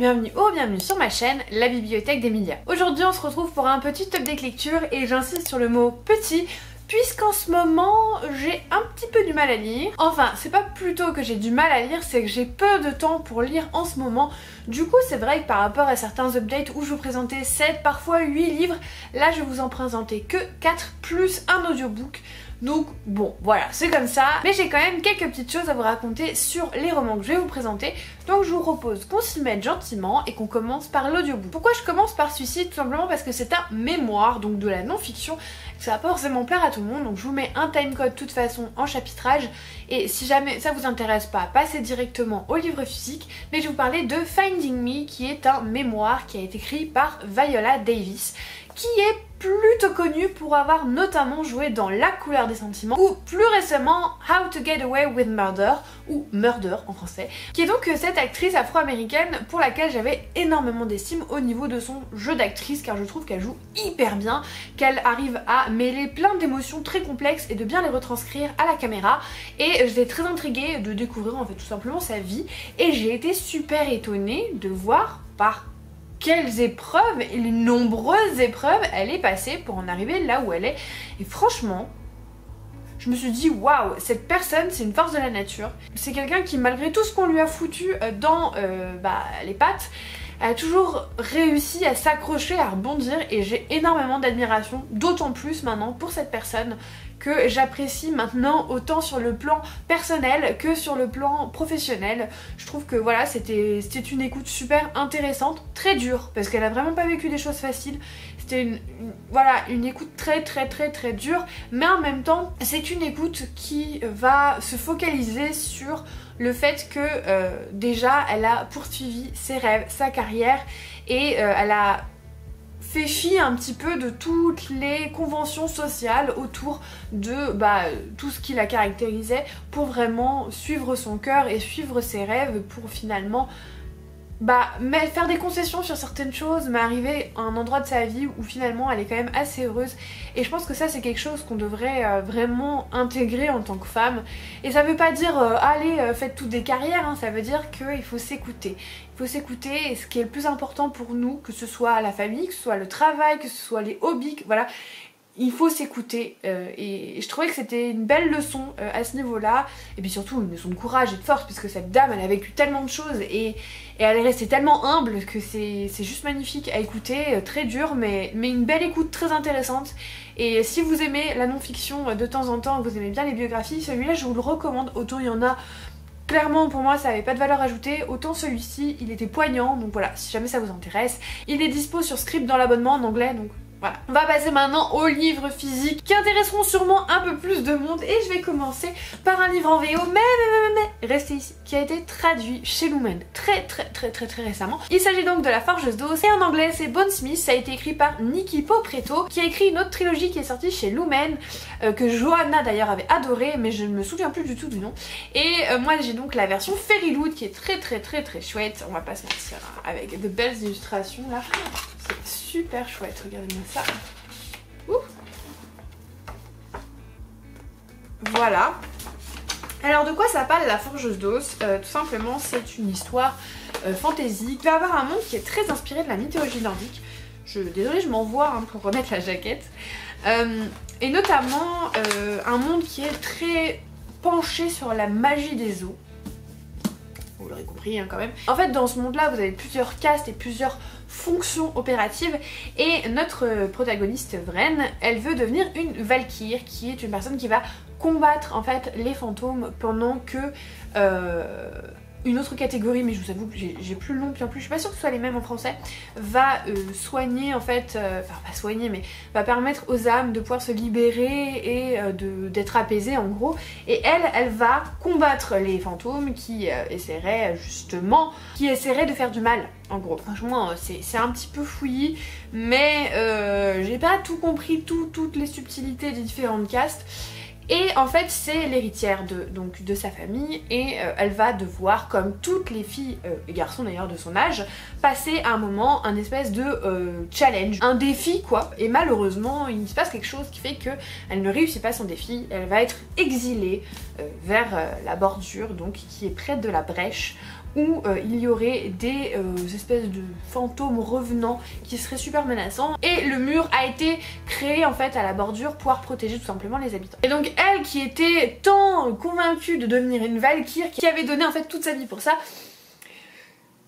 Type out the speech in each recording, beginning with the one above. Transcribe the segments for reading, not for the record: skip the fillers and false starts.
bienvenue ou bienvenue sur ma chaîne, la bibliothèque d'Emilia. Aujourd'hui on se retrouve pour un petit update lecture et j'insiste sur le mot petit puisqu'en ce moment j'ai un petit peu du mal à lire. Enfin c'est pas plutôt que j'ai du mal à lire, c'est que j'ai peu de temps pour lire en ce moment. Du coup c'est vrai que par rapport à certains updates où je vous présentais 7, parfois 8 livres, là je vais vous en présenter que 4 plus un audiobook. Donc bon voilà, c'est comme ça, mais j'ai quand même quelques petites choses à vous raconter sur les romans que je vais vous présenter. Donc je vous propose qu'on s'y mette gentiment et qu'on commence par l'audiobook. Pourquoi je commence par celui-ci? Tout simplement parce que c'est un mémoire, donc de la non-fiction. Ça va pas forcément plaire à tout le monde, donc je vous mets un timecode de toute façon en chapitrage. Et si jamais ça vous intéresse pas, passez directement au livre physique. Mais je vais vous parler de Finding Me, qui est un mémoire qui a été écrit par Viola Davis, qui est plutôt connue pour avoir notamment joué dans La couleur des sentiments ou plus récemment How to Get Away with Murder ou Murder en français, qui est donc cette actrice afro-américaine pour laquelle j'avais énormément d'estime au niveau de son jeu d'actrice, car je trouve qu'elle joue hyper bien, qu'elle arrive à mêler plein d'émotions très complexes et de bien les retranscrire à la caméra. Et j'étais très intriguée de découvrir en fait tout simplement sa vie et j'ai été super étonnée de voir par quelles épreuves, et les nombreuses épreuves elle est passée pour en arriver là où elle est. Et franchement, je me suis dit waouh, cette personne c'est une force de la nature. C'est quelqu'un qui malgré tout ce qu'on lui a foutu dans les pattes, a toujours réussi à s'accrocher, à rebondir, et j'ai énormément d'admiration, d'autant plus maintenant pour cette personne que j'apprécie maintenant autant sur le plan personnel que sur le plan professionnel. Je trouve que voilà, c'était une écoute super intéressante, très dure, parce qu'elle a vraiment pas vécu des choses faciles. C'était une écoute très dure, mais en même temps c'est une écoute qui va se focaliser sur le fait que déjà elle a poursuivi ses rêves, sa carrière, et elle a fait fi un petit peu de toutes les conventions sociales autour de tout ce qui la caractérisait pour vraiment suivre son cœur et suivre ses rêves pour finalement faire des concessions sur certaines choses, mais arriver à un endroit de sa vie où finalement elle est quand même assez heureuse. Et je pense que ça c'est quelque chose qu'on devrait vraiment intégrer en tant que femme. Et ça veut pas dire allez faites toutes des carrières, hein. Ça veut dire qu'il faut s'écouter. Il faut s'écouter, et ce qui est le plus important pour nous, que ce soit la famille, que ce soit le travail, que ce soit les hobbies, voilà, il faut s'écouter, et je trouvais que c'était une belle leçon à ce niveau-là, et puis surtout une leçon de courage et de force, puisque cette dame elle a vécu tellement de choses et elle est restée tellement humble que c'est juste magnifique à écouter, très dur mais une belle écoute très intéressante. Et si vous aimez la non-fiction de temps en temps, vous aimez bien les biographies, celui-là je vous le recommande. Autant il y en a, clairement pour moi ça avait pas de valeur ajoutée, autant celui-ci il était poignant, donc voilà, si jamais ça vous intéresse. Il est dispo sur Scribd dans l'abonnement en anglais, donc voilà. On va passer maintenant aux livres physiques qui intéresseront sûrement un peu plus de monde, et je vais commencer par un livre en VO, mais restez ici, qui a été traduit chez Lumen très récemment. Il s'agit donc de La Forgeuse d'Os, et en anglais c'est Bone Smith. Ça a été écrit par Nikki Popretto, qui a écrit une autre trilogie qui est sortie chez Lumen, que Johanna d'ailleurs avait adoré, mais je ne me souviens plus du tout du nom. Et moi j'ai donc la version Fairyloot qui est très chouette, on va pas se mentir, hein, avec de belles illustrations là. C'est super chouette, regardez-moi ça. Ouh. Voilà. Alors de quoi ça parle La Forgeuse d'Os? Tout simplement c'est une histoire fantasy qui va avoir un monde qui est très inspiré de la mythologie nordique. Désolée je m'envoie pour remettre la jaquette. Et notamment un monde qui est très penché sur la magie des eaux. Vous l'aurez compris hein, quand même. En fait dans ce monde là vous avez plusieurs castes et plusieurs fonctions opératives, et notre protagoniste Vren, elle veut devenir une valkyre, qui est une personne qui va combattre en fait les fantômes, pendant que une autre catégorie, mais je vous avoue que j'ai plus le nom, puis en plus je suis pas sûre que ce soit les mêmes en français, va soigner en fait, enfin pas soigner mais va permettre aux âmes de pouvoir se libérer et d'être apaisées en gros. Et elle va combattre les fantômes qui essaieraient de faire du mal en gros. Franchement c'est un petit peu fouillis, mais j'ai pas tout compris, toutes les subtilités des différentes castes. et en fait c'est l'héritière de sa famille et elle va devoir, comme toutes les filles et garçons d'ailleurs de son âge, passer à un moment un espèce de challenge, un défi quoi, et malheureusement il se passe quelque chose qui fait qu'elle ne réussit pas son défi, elle va être exilée vers la bordure donc qui est près de la brèche où il y aurait des espèces de fantômes revenants qui seraient super menaçants, et le mur a été créé en fait à la bordure pour pouvoir protéger tout simplement les habitants. Et donc elle qui était tant convaincue de devenir une Valkyrie, qui avait donné en fait toute sa vie pour ça,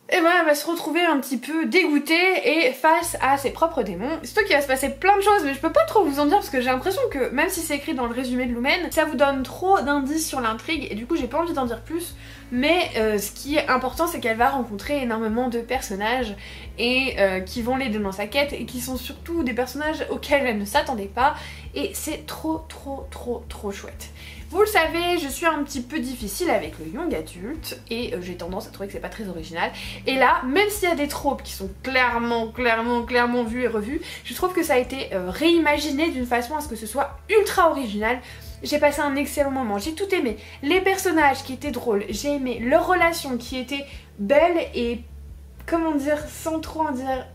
et ben elle va se retrouver un petit peu dégoûtée et face à ses propres démons. C'est toi qu'il va se passer plein de choses, mais je peux pas trop vous en dire parce que j'ai l'impression que même si c'est écrit dans le résumé de Lumen, ça vous donne trop d'indices sur l'intrigue et du coup j'ai pas envie d'en dire plus. Mais ce qui est important c'est qu'elle va rencontrer énormément de personnages et qui vont l'aider dans sa quête et qui sont surtout des personnages auxquels elle ne s'attendait pas, et c'est trop chouette. Vous le savez, je suis un petit peu difficile avec le young adulte et j'ai tendance à trouver que c'est pas très original. Et là, même s'il y a des tropes qui sont clairement vues et revues, je trouve que ça a été réimaginé d'une façon à ce que ce soit ultra original. J'ai passé un excellent moment, j'ai tout aimé. Les personnages qui étaient drôles, j'ai aimé leur relation qui était belle et, comment dire, sans trop en dire,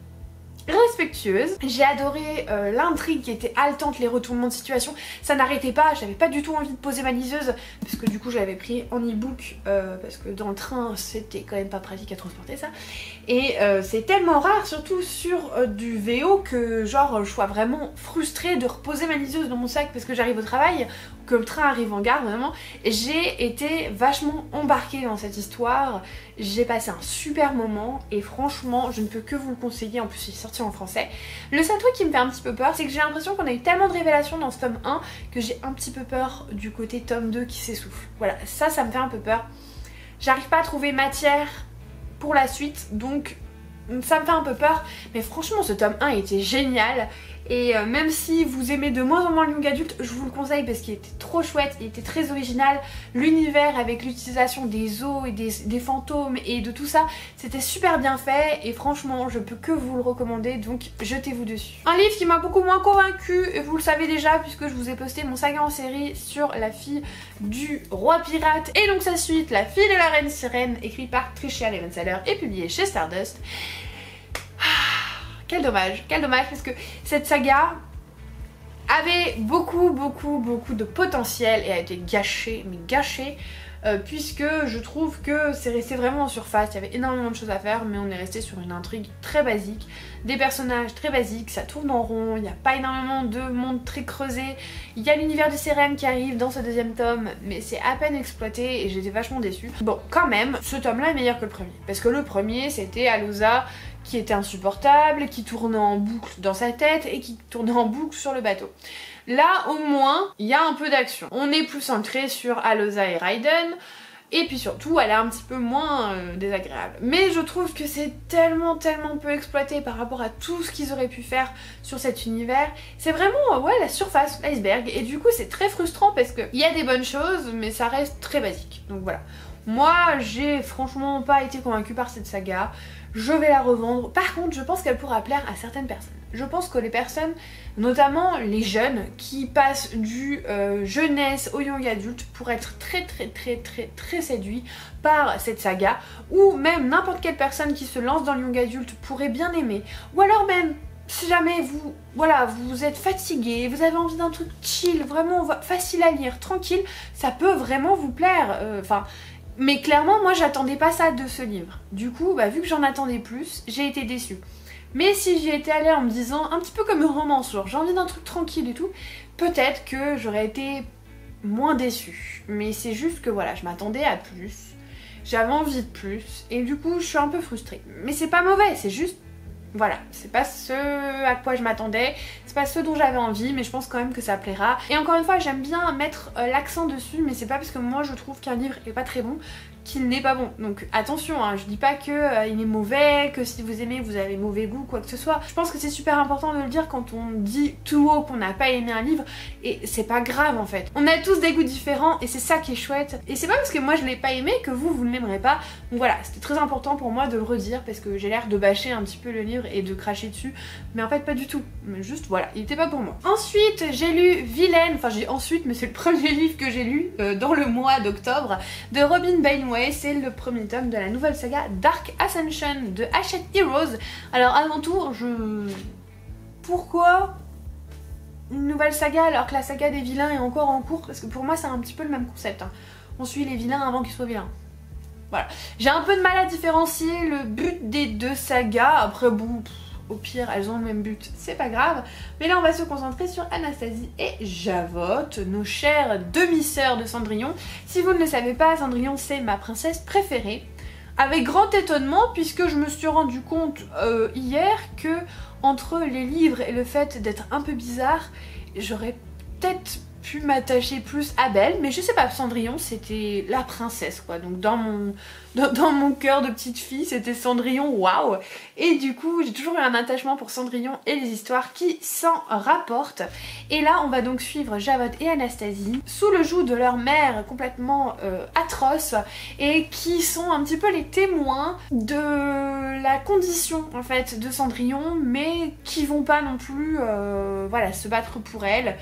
respectueuse. J'ai adoré l'intrigue qui était haletante, les retournements de situation, ça n'arrêtait pas, j'avais pas du tout envie de poser ma liseuse parce que du coup j'avais pris en e-book parce que dans le train c'était quand même pas pratique à transporter ça, et c'est tellement rare surtout sur du VO que genre je sois vraiment frustrée de reposer ma liseuse dans mon sac parce que j'arrive au travail, que le train arrive en gare vraiment. J'ai été vachement embarquée dans cette histoire, j'ai passé un super moment et franchement je ne peux que vous le conseiller, en plus il est sorti en français. Le seul truc qui me fait un petit peu peur c'est que j'ai l'impression qu'on a eu tellement de révélations dans ce tome 1 que j'ai un petit peu peur du côté tome 2 qui s'essouffle. Voilà, ça me fait un peu peur. J'arrive pas à trouver matière pour la suite donc ça me fait un peu peur, mais franchement ce tome 1 était génial. Et même si vous aimez de moins en moins le young adulte, je vous le conseille parce qu'il était trop chouette, il était très original. L'univers avec l'utilisation des os et des fantômes et de tout ça, c'était super bien fait et franchement je peux que vous le recommander, donc jetez-vous dessus. Un livre qui m'a beaucoup moins convaincue, et vous le savez déjà puisque je vous ai posté mon saga en série sur la fille du roi pirate et donc sa suite, La fille de la reine sirène, écrit par Tricia Levenseller et publié chez Stardust. Quel dommage parce que cette saga avait beaucoup de potentiel et a été gâchée, mais gâchée, puisque je trouve que c'est resté vraiment en surface. Il y avait énormément de choses à faire mais on est resté sur une intrigue très basique, des personnages très basiques, ça tourne en rond, il n'y a pas énormément de monde très creusé. Il y a l'univers de Sérène qui arrive dans ce deuxième tome mais c'est à peine exploité et j'étais vachement déçue. Bon, quand même, ce tome là est meilleur que le premier parce que le premier c'était Alosa qui était insupportable, qui tournait en boucle dans sa tête et qui tournait en boucle sur le bateau. Là au moins il y a un peu d'action, on est plus centré sur Alosa et Raiden et puis surtout elle est un petit peu moins désagréable. Mais je trouve que c'est tellement peu exploité par rapport à tout ce qu'ils auraient pu faire sur cet univers. C'est vraiment ouais la surface, l'iceberg, et du coup c'est très frustrant parce qu'il y a des bonnes choses mais ça reste très basique. Donc voilà. Moi j'ai franchement pas été convaincue par cette saga, je vais la revendre. Par contre je pense qu'elle pourra plaire à certaines personnes. Je pense que les personnes, notamment les jeunes, qui passent du jeunesse au young adulte pour être très séduits par cette saga, ou même n'importe quelle personne qui se lance dans le young adulte pourrait bien aimer, ou alors même si jamais vous, voilà, vous êtes fatigué, vous avez envie d'un truc chill, vraiment facile à lire, tranquille, ça peut vraiment vous plaire, mais clairement moi j'attendais pas ça de ce livre. Du coup vu que j'en attendais plus, j'ai été déçue. Mais si j'y étais allée en me disant un petit peu comme une romance, genre j'ai envie d'un truc tranquille et tout, peut-être que j'aurais été moins déçue. Mais c'est juste que voilà, je m'attendais à plus, j'avais envie de plus et du coup je suis un peu frustrée. Mais c'est pas mauvais, c'est juste voilà, c'est pas ce à quoi je m'attendais, c'est pas ce dont j'avais envie, mais je pense quand même que ça plaira. Et encore une fois, j'aime bien mettre l'accent dessus, mais c'est pas parce que moi je trouve qu'un livre est pas très bon qu'il n'est pas bon. Donc attention, hein, je dis pas que il est mauvais, que si vous aimez vous avez mauvais goût, quoi que ce soit. Je pense que c'est super important de le dire quand on dit tout haut qu'on n'a pas aimé un livre, et c'est pas grave en fait. On a tous des goûts différents et c'est ça qui est chouette. Et c'est pas parce que moi je l'ai pas aimé que vous ne l'aimerez pas. Donc voilà, c'était très important pour moi de le redire parce que j'ai l'air de bâcher un petit peu le livre et de cracher dessus, mais en fait pas du tout. Mais juste voilà, il était pas pour moi. Ensuite j'ai lu Vilaine, enfin j'ai ensuite, mais c'est le premier livre que j'ai lu dans le mois d'octobre, de Robin Bainway. C'est le premier tome de la nouvelle saga Dark Ascension de Hachette Heroes. Alors avant tout, pourquoi une nouvelle saga alors que la saga des vilains est encore en cours? Parce que pour moi c'est un petit peu le même concept, hein. On suit les vilains avant qu'ils soient vilains. Voilà. J'ai un peu de mal à différencier le but des deux sagas. Après bon, au pire elles ont le même but, c'est pas grave. Mais là on va se concentrer sur Anastasie et Javotte, nos chères demi-sœurs de Cendrillon. Si vous ne le savez pas, Cendrillon c'est ma princesse préférée. Avec grand étonnement, puisque je me suis rendu compte hier que entre les livres et le fait d'être un peu bizarre, j'aurais peut-être pu m'attacher plus à Belle, mais je sais pas, Cendrillon c'était la princesse quoi, donc dans mon cœur de petite fille c'était Cendrillon, waouh. Et du coup j'ai toujours eu un attachement pour Cendrillon et les histoires qui s'en rapportent. Et là on va donc suivre Javotte et Anastasie sous le joug de leur mère complètement atroce, et qui sont un petit peu les témoins de la condition en fait de Cendrillon, mais qui vont pas non plus voilà, se battre pour elle,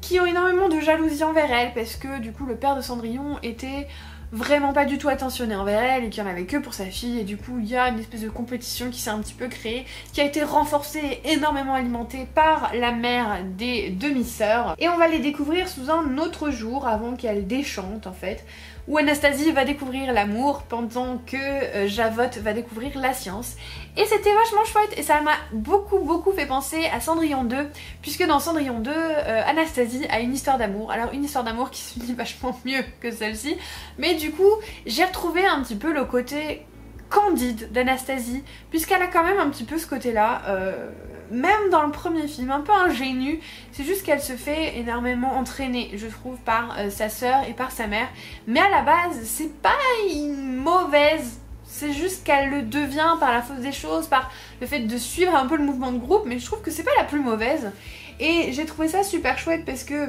qui ont énormément de jalousie envers elle parce que du coup le père de Cendrillon était vraiment pas du tout attentionné envers elle et qu'il y en avait que pour sa fille, et du coup il y a une espèce de compétition qui s'est un petit peu créée, qui a été renforcée et énormément alimentée par la mère des demi-sœurs, et on va les découvrir sous un autre jour avant qu'elle déchante en fait, où Anastasie va découvrir l'amour pendant que Javotte va découvrir la science. Et c'était vachement chouette et ça m'a beaucoup fait penser à Cendrillon 2, puisque dans Cendrillon 2, Anastasie a une histoire d'amour. Alors une histoire d'amour qui se finit vachement mieux que celle-ci, mais du coup j'ai retrouvé un petit peu le côté candide d'Anastasie, puisqu'elle a quand même un petit peu ce côté-là, même dans le premier film, un peu ingénue. C'est juste qu'elle se fait énormément entraîner, je trouve, par sa sœur et par sa mère. Mais à la base, c'est pas une mauvaise, c'est juste qu'elle le devient par la force des choses, par le fait de suivre un peu le mouvement de groupe, mais je trouve que c'est pas la plus mauvaise. Et j'ai trouvé ça super chouette parce que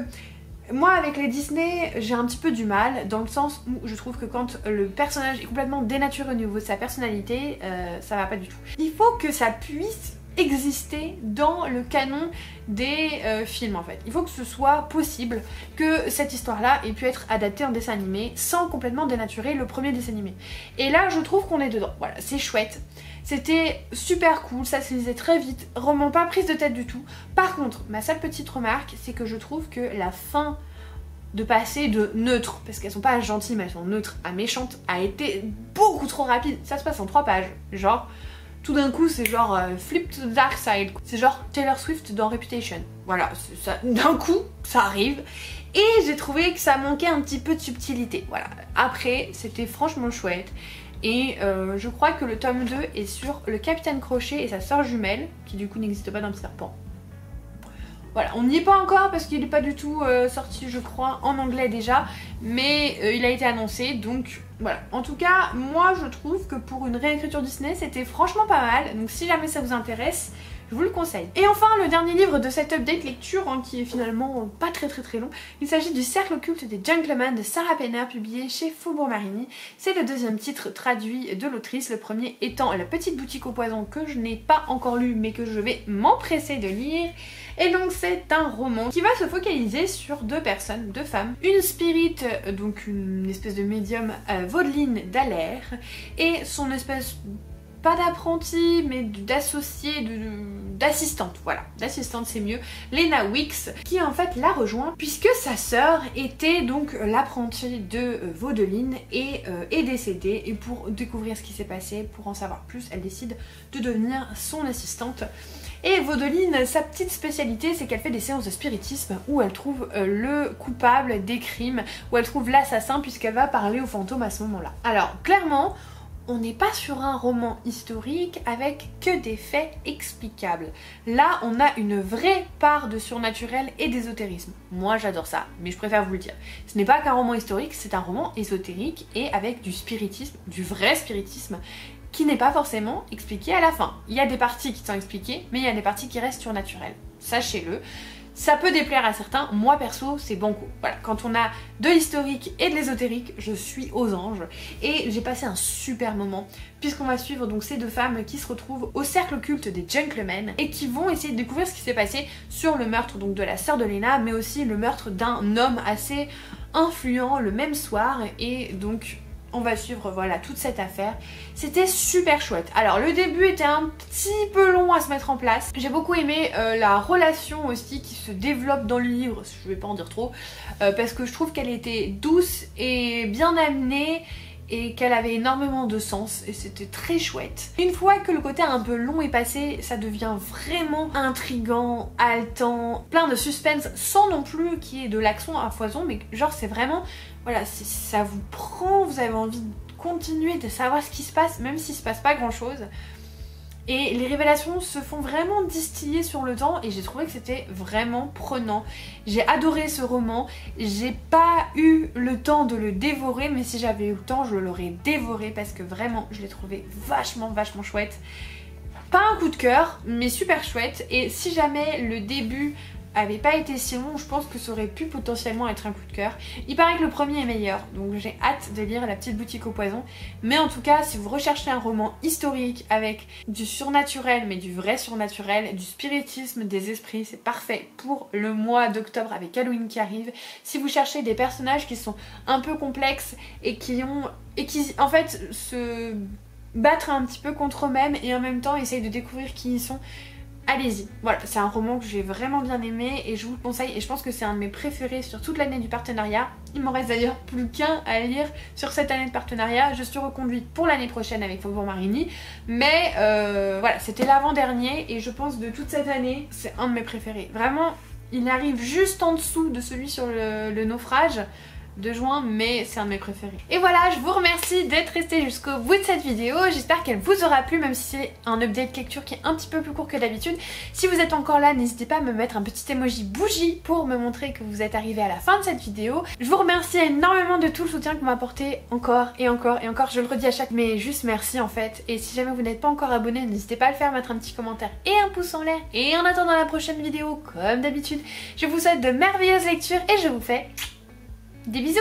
moi avec les Disney j'ai un petit peu du mal, dans le sens où je trouve que quand le personnage est complètement dénaturé au niveau de sa personnalité, ça va pas du tout. Il faut que ça puisse exister dans le canon des films en fait. Il faut que ce soit possible que cette histoire-là ait pu être adaptée en dessin animé sans complètement dénaturer le premier dessin animé. Et là je trouve qu'on est dedans, voilà, c'est chouette. C'était super cool, ça se lisait très vite, vraiment pas prise de tête du tout. Par contre, ma seule petite remarque, c'est que je trouve que la fin de passer de neutre, parce qu'elles sont pas gentilles mais elles sont neutres, à méchante, a été beaucoup trop rapide. Ça se passe en 3 pages, genre tout d'un coup c'est genre flip to the dark side, c'est genre Taylor Swift dans Reputation. Voilà, ça, d'un coup ça arrive. Et j'ai trouvé que ça manquait un petit peu de subtilité, voilà. Après c'était franchement chouette. Et je crois que le tome 2 est sur le Capitaine Crochet et sa sœur jumelle, qui du coup n'existe pas dans le serpent. Voilà, on n'y est pas encore parce qu'il n'est pas du tout sorti je crois en anglais déjà, mais il a été annoncé, donc voilà. En tout cas, moi je trouve que pour une réécriture Disney c'était franchement pas mal, donc si jamais ça vous intéresse, je vous le conseille. Et enfin le dernier livre de cette update lecture, hein, qui est finalement pas très long, il s'agit du Cercle occulte des Gentlemen de Sarah Penner, publié chez Faubourg Marigny. C'est le deuxième titre traduit de l'autrice, le premier étant La petite boutique au poison, que je n'ai pas encore lu mais que je vais m'empresser de lire. Et donc c'est un roman qui va se focaliser sur 2 personnes, 2 femmes, une spirit, donc une espèce de médium Vaudeline d'Alaire, et son espèce, pas d'apprenti, mais d'associée, d'assistante, voilà, d'assistante c'est mieux, Lena Wicks, qui en fait la rejoint, puisque sa sœur était donc l'apprentie de Vaudeline et est décédée, et pour découvrir ce qui s'est passé, pour en savoir plus, elle décide de devenir son assistante. Et Vaudeline, sa petite spécialité, c'est qu'elle fait des séances de spiritisme où elle trouve le coupable des crimes, où elle trouve l'assassin, puisqu'elle va parler aux fantômes à ce moment-là. Alors clairement, on n'est pas sur un roman historique avec que des faits explicables. Là, on a une vraie part de surnaturel et d'ésotérisme. Moi, j'adore ça, mais je préfère vous le dire. Ce n'est pas qu'un roman historique, c'est un roman ésotérique et avec du spiritisme, du vrai spiritisme, qui n'est pas forcément expliqué à la fin. Il y a des parties qui sont expliquées, mais il y a des parties qui restent surnaturelles. Sachez-le. Ça peut déplaire à certains, moi perso c'est banco. Voilà, quand on a de l'historique et de l'ésotérique, je suis aux anges. Et j'ai passé un super moment, puisqu'on va suivre donc ces deux femmes qui se retrouvent au cercle culte des gentlemen et qui vont essayer de découvrir ce qui s'est passé sur le meurtre donc de la sœur de Lena, mais aussi le meurtre d'un homme assez influent le même soir. Et donc on va suivre voilà toute cette affaire. C'était super chouette. Alors le début était un petit peu long à se mettre en place. J'ai beaucoup aimé la relation aussi qui se développe dans le livre, je vais pas en dire trop, parce que je trouve qu'elle était douce et bien amenée et qu'elle avait énormément de sens et c'était très chouette. Une fois que le côté un peu long est passé, ça devient vraiment intriguant, haletant, plein de suspense sans non plus qu'il y ait de l'action à foison, mais genre c'est vraiment, voilà, ça vous prend, vous avez envie de continuer, de savoir ce qui se passe, même s'il se passe pas grand chose. Et les révélations se font vraiment distiller sur le temps et j'ai trouvé que c'était vraiment prenant. J'ai adoré ce roman, j'ai pas eu le temps de le dévorer, mais si j'avais eu le temps je l'aurais dévoré parce que vraiment je l'ai trouvé vachement chouette. Pas un coup de cœur, mais super chouette, et si jamais le début avait pas été si long, je pense que ça aurait pu potentiellement être un coup de cœur. Il paraît que le premier est meilleur, donc j'ai hâte de lire La Petite Boutique au Poison. Mais en tout cas, si vous recherchez un roman historique avec du surnaturel, mais du vrai surnaturel, du spiritisme, des esprits, c'est parfait pour le mois d'octobre avec Halloween qui arrive. Si vous cherchez des personnages qui sont un peu complexes et qui en fait se battent un petit peu contre eux-mêmes et en même temps essayent de découvrir qui ils sont, allez-y. Voilà, c'est un roman que j'ai vraiment bien aimé et je vous le conseille, et je pense que c'est un de mes préférés sur toute l'année du partenariat. Il m'en reste d'ailleurs plus qu'un à lire sur cette année de partenariat. Je suis reconduite pour l'année prochaine avec Faubourg Marigny, mais voilà, c'était l'avant-dernier et je pense de toute cette année, c'est un de mes préférés. Vraiment, il arrive juste en dessous de celui sur le naufrage de juin, mais c'est un de mes préférés. Et voilà, je vous remercie d'être resté jusqu'au bout de cette vidéo. J'espère qu'elle vous aura plu, même si c'est un update lecture qui est un petit peu plus court que d'habitude. Si vous êtes encore là, n'hésitez pas à me mettre un petit emoji bougie pour me montrer que vous êtes arrivé à la fin de cette vidéo. Je vous remercie énormément de tout le soutien que vous m'apportez encore et encore et encore. Je le redis à chaque, mais juste merci en fait. Et si jamais vous n'êtes pas encore abonné, n'hésitez pas à le faire, mettre un petit commentaire et un pouce en l'air. Et en attendant la prochaine vidéo, comme d'habitude, je vous souhaite de merveilleuses lectures et je vous fais des bisous.